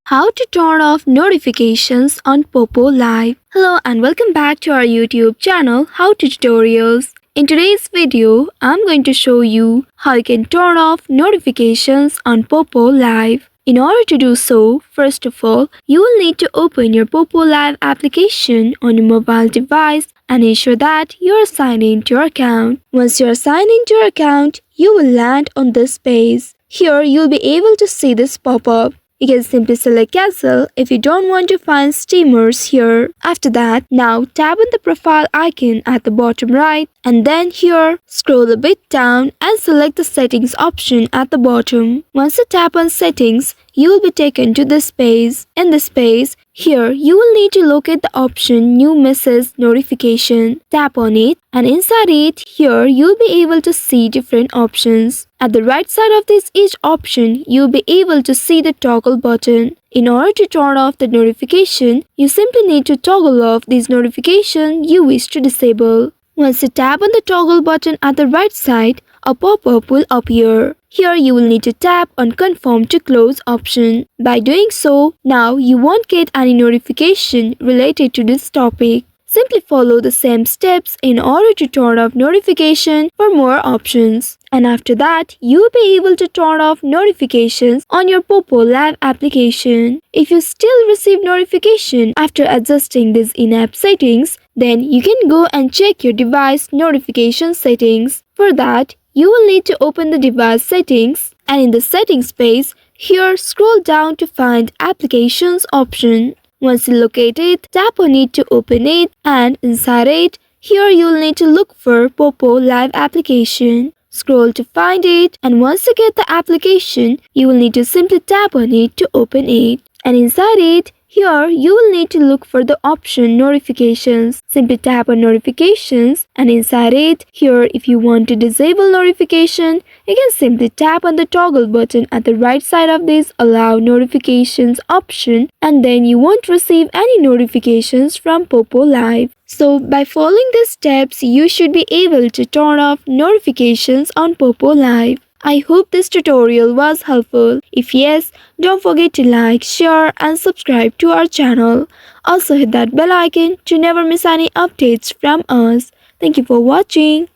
How to turn off notifications on Poppo Live. Hello and welcome back to our YouTube channel How to Tutorials. In today's video, I'm going to show you how you can turn off notifications on Poppo Live. In order to do so, first of all, you will need to open your Poppo Live application on your mobile device and ensure that you are signed into your account. Once you are signed into your account, you will land on this page. Here, you'll be able to see this pop-up. You can simply select cancel if you don't want to find streamers here. After that, now tap on the profile icon at the bottom right and then here scroll a bit down and select the settings option at the bottom. Once you tap on settings, you will be taken to this page. In this page, here you will need to locate the option new message notification. Tap on it and inside it, here you'll be able to see different options. At the right side of this each option, you'll be able to see the toggle button. In order to turn off the notification, you simply need to toggle off this notification you wish to disable. Once you tap on the toggle button at the right side, a pop-up will appear. Here you will need to tap on confirm to close option. By doing so, now you won't get any notification related to this topic. Simply follow the same steps in order to turn off notification for more options. And after that, you'll be able to turn off notifications on your Poppo Live application. If you still receive notification after adjusting these in-app settings, then you can go and check your device notification settings. For that, you will need to open the device settings and in the settings page, here scroll down to find applications option. Once you locate it, tap on it to open it and inside it, here you will need to look for Poppo Live application. Scroll to find it and once you get the application, you will need to simply tap on it to open it. And inside it, here you will need to look for the option notifications. Simply tap on notifications and inside it, here if you want to disable notification, you can simply tap on the toggle button at the right side of this allow notifications option and then you won't receive any notifications from Poppo Live. So by following these steps, you should be able to turn off notifications on Poppo Live. I hope this tutorial was helpful. If yes, don't forget to like, share and subscribe to our channel. Also hit that bell icon to never miss any updates from us. Thank you for watching.